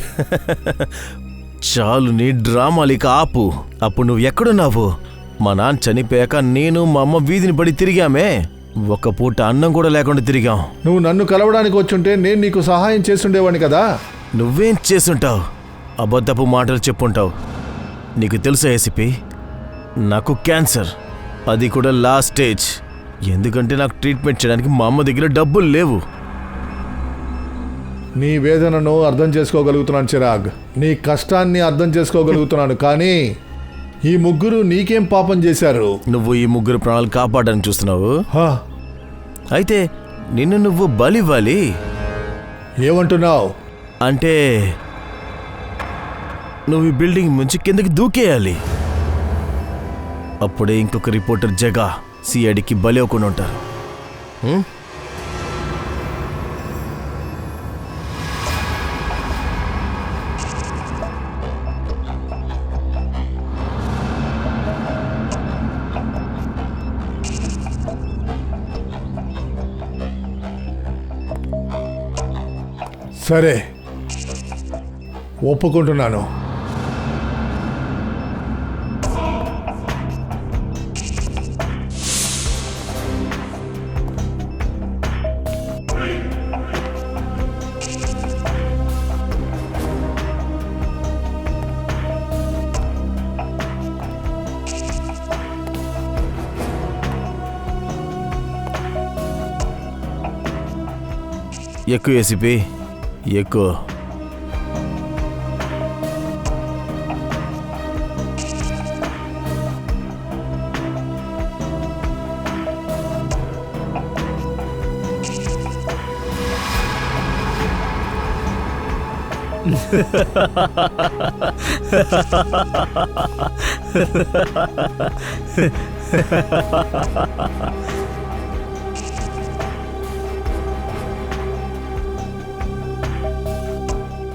చాలు నీ డ్రామాలు, ఇక ఆపు. అప్పుడు నువ్వు ఎక్కడున్నావు? మా నాన్న చనిపోయాక నేను మా అమ్మ వీధిని పడి తిరిగామే. 1 పూట అన్నం కూడా లేకుండా తిరిగాం. నువ్వు నన్ను కలవడానికి వచ్చుంటే నేను నీకు సహాయం చేస్తుండేవాడిని కదా. నువ్వేం చేసుంటావు? అబద్ధపు మాటలు చెప్పుంటావు. నీకు తెలుసా ఏసీపీ, నాకు క్యాన్సర్, అది కూడా లాస్ట్ స్టేజ్. ఎందుకంటే నాకు ట్రీట్మెంట్ చేయడానికి మా అమ్మ దగ్గర డబ్బులు లేవు. నీ వేదనను అర్థం చేసుకోగలుగుతున్నాను చిరాగ్, నీ కష్టాన్ని అర్థం చేసుకోగలుగుతున్నాను. కానీ ఈ ముగ్గురు నీకేం పాపం చేశారు? నువ్వు ఈ ముగ్గురు ప్రాణాలు కాపాడని చూస్తున్నావు. హా, అయితే నిన్ను నువ్వు బలివ్వాలి. ఏమంటున్నావు? అంటే నువ్వు ఈ బిల్డింగ్ నుంచి కిందకి దూకేయాలి. అప్పుడే ఇంకొక రిపోర్టర్ జగా సిఐడికి బలి అవ్వకుండా ఉంటారు. సరే, ఒప్పుకుంటున్నాను. ఎక్కువ ఏసీపీ ఎక్కువ.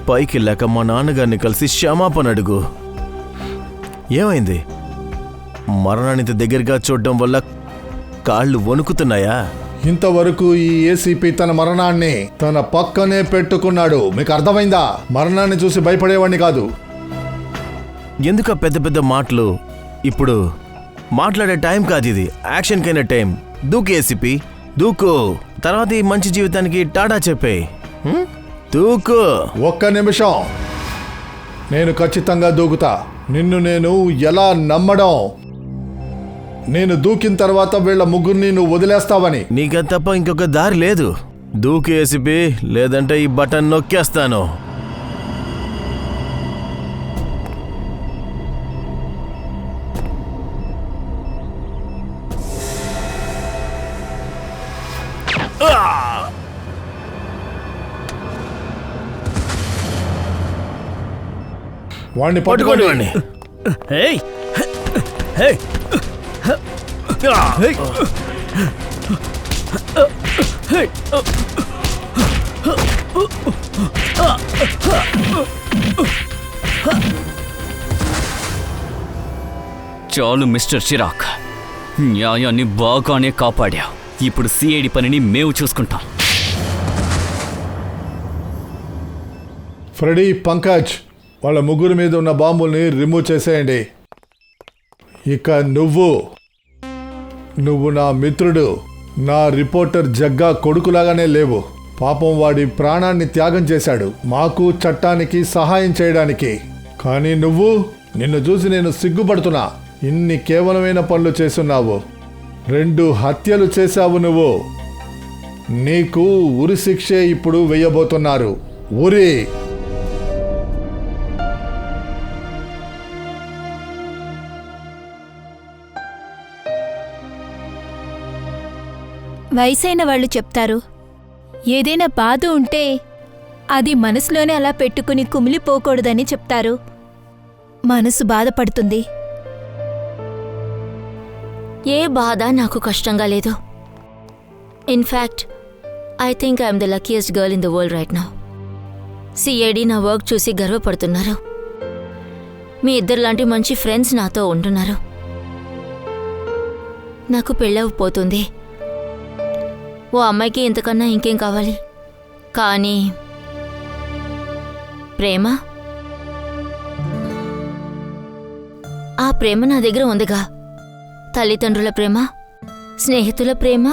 పైకి వెళ్ళాక మా నాన్నగారిని కలిసి క్షమాపణ అడుగు. ఏమైంది? మరణాన్ని ఇంత దగ్గరగా చూడడం వల్ల కాళ్ళు వణుకుతున్నాయా? ఇంతవరకు ఈ ఏసీపీ తన మరణాన్ని తన పక్కనే పెట్టుకున్నాడు. మీకు అర్థమైందా? మరణాన్ని చూసి భయపడేవాడిని కాదు. ఎందుక పెద్ద పెద్ద మాటలు? ఇప్పుడు మాట్లాడే టైం కాదు ఇది, యాక్షన్కైనా టైం. దూకు ఏసీపీ, దూకు. తర్వాత ఈ మంచి జీవితానికి టాటా చెప్పే. దూకు. ఒక్క నిమిషం, నేను ఖచ్చితంగా దూకుతా. నిన్ను నేను ఎలా నమ్మడం? నేను దూకిన తర్వాత వీళ్ళ ముగ్గురిని నువ్వు వదిలేస్తావని. నీకు తప్ప ఇంకొక దారి లేదు. దూకు ఏసీపీ, లేదంటే ఈ బటన్ నొక్కేస్తాను. వాడిని పట్టుకోండి పట్టుకోండి. వాడిని. హే హే చాలు మిస్టర్ చిరాక్, న్యాయాన్ని బాగానే కాపాడా. ఇప్పుడు సిఐడి పనిని మేము చూసుకుంటాం. ఫ్రెడీ, పంకజ్, వాళ్ళ ముగ్గురు మీద ఉన్న బాంబుల్ని రిమూవ్ చేసేయండి. ఇక నువ్వు నా మిత్రుడు, నా రిపోర్టర్ జగ్గా కొడుకులాగానే లేవు. పాపం వాడి ప్రాణాన్ని త్యాగం చేశాడు మాకు, చట్టానికి సహాయం చేయడానికి. కానీ నిన్ను చూసి నేను సిగ్గుపడుతున్నా. ఇన్ని కేవలమైన పనులు చేస్తున్నావు. 2 హత్యలు చేశావు నువ్వు. నీకు ఉరి శిక్షే ఇప్పుడు వెయ్యబోతున్నారు. ఉరి. వయసైన వాళ్ళు చెప్తారు, ఏదైనా బాధ ఉంటే అది మనసులోనే అలా పెట్టుకుని కుమిలిపోకూడదని చెప్తారు. మనసు బాధపడుతుంది. ఏ బాధ నాకు కష్టంగా లేదు. In fact I think I'm the luckiest girl in the world right now. CID నా వర్క్ చూసి గర్వపడుతున్నారు. మీ ఇద్దరులాంటి మంచి ఫ్రెండ్స్ నాతో ఉంటున్నారు. నాకు పెళ్ళవపోతుంది. ఓ అమ్మాయికి ఇంతకన్నా ఇంకేం కావాలి? కానీ ప్రేమ, ఆ ప్రేమ నా దగ్గర ఉందిగా. తల్లిదండ్రుల ప్రేమ, స్నేహితుల ప్రేమ,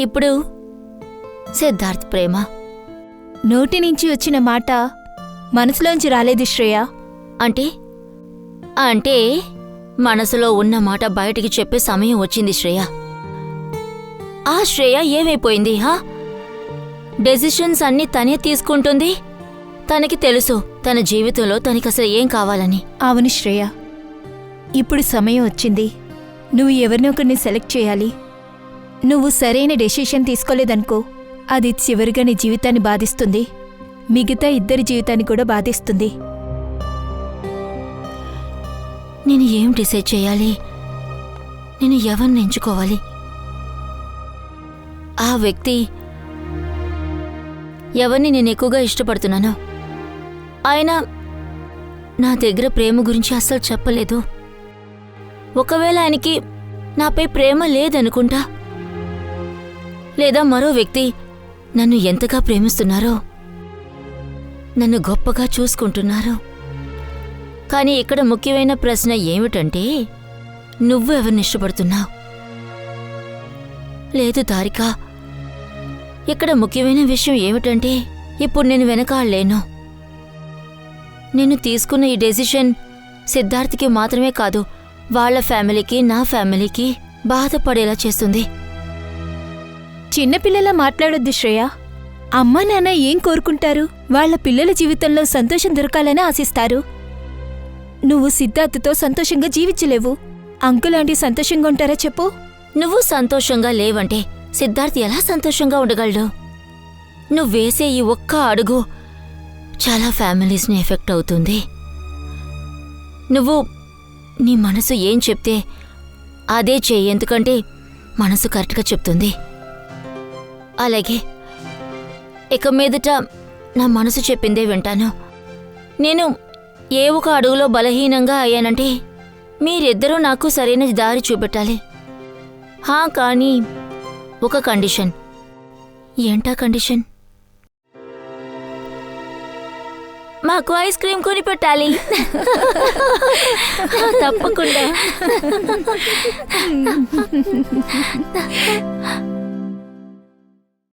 ఇప్పుడు సిద్ధార్థ్ ప్రేమ. నోటి నుంచి వచ్చిన మాట మనసులోంచి రాలేదు శ్రేయ. అంటే మనసులో ఉన్న మాట బయటికి చెప్పే సమయం వచ్చింది శ్రేయ. ఆ శ్రేయ ఏమైపోయింది? డెసిషన్స్ అన్నీ తనే తీసుకుంటుంది. తనకి తెలుసు తన జీవితంలో తనకసలు ఏం కావాలని. అవును శ్రేయ, ఇప్పుడు సమయం వచ్చింది. నువ్వు ఎవరినొకరిని సెలెక్ట్ చేయాలి. నువ్వు సరైన డెసిషన్ తీసుకోలేదనుకో, అది చివరిగా నీ జీవితాన్ని బాధిస్తుంది. మిగతా ఇద్దరి జీవితాన్ని కూడా బాధిస్తుంది. నేను ఏం డిసైడ్ చేయాలి? నేను ఎవరిని ఎంచుకోవాలి? ఆ వ్యక్తి ఎవరిని నేను ఎక్కువగా ఇష్టపడుతున్నానో ఆయన నా దగ్గర ప్రేమ గురించి అస్సలు చెప్పలేదు. ఒకవేళ ఆయనకి నాపై ప్రేమ లేదనుకుంటా. లేదా మరో వ్యక్తి నన్ను ఎంతగా ప్రేమిస్తున్నారో, నన్ను గొప్పగా చూసుకుంటున్నారో. కానీ ఇక్కడ ముఖ్యమైన ప్రశ్న ఏమిటంటే, నువ్వు ఎవరిని ఇష్టపడుతున్నావు? లేదు తారికా, ఇక్కడ ముఖ్యమైన విషయం ఏమిటంటే, ఇప్పుడు నేను వెనకాడలేను. నేను తీసుకున్న ఈ డెసిషన్ సిద్ధార్థ్కి మాత్రమే కాదు, వాళ్ళ ఫ్యామిలీకి, నా ఫ్యామిలీకి బాధపడేలా చేస్తుంది. చిన్నపిల్లలా మాట్లాడొద్దు శ్రేయ. అమ్మా నాన్న ఏం కోరుకుంటారు? వాళ్ళ పిల్లల జీవితంలో సంతోషం దొరకాలని ఆశిస్తారు. నువ్వు సిద్ధార్థతో సంతోషంగా జీవించలేవు. అంకుల్ ఆంటీ సంతోషంగా ఉంటారా చెప్పు? నువ్వు సంతోషంగా లేవంటే సిద్ధార్థ్ ఎలా సంతోషంగా ఉండగలడు? నువ్వేసే ఈ ఒక్క అడుగు చాలా ఫ్యామిలీస్ని ఎఫెక్ట్ అవుతుంది. నువ్వు నీ మనసు ఏం చెప్తే అదే చెయ్యి, ఎందుకంటే మనసు కరెక్ట్గా చెప్తుంది. అలాగే ఇక మీదట నా మనసు చెప్పిందే వింటాను. నేను ఏ ఒక అడుగులో బలహీనంగా అయ్యానంటే మీరిద్దరూ నాకు సరైన దారి చూపెట్టాలి. కానీ ఒక కండిషన్. ఏంటా కండిషన్? మాకు ఐస్ క్రీమ్ కొని పెట్టాలి. తప్పకుండా.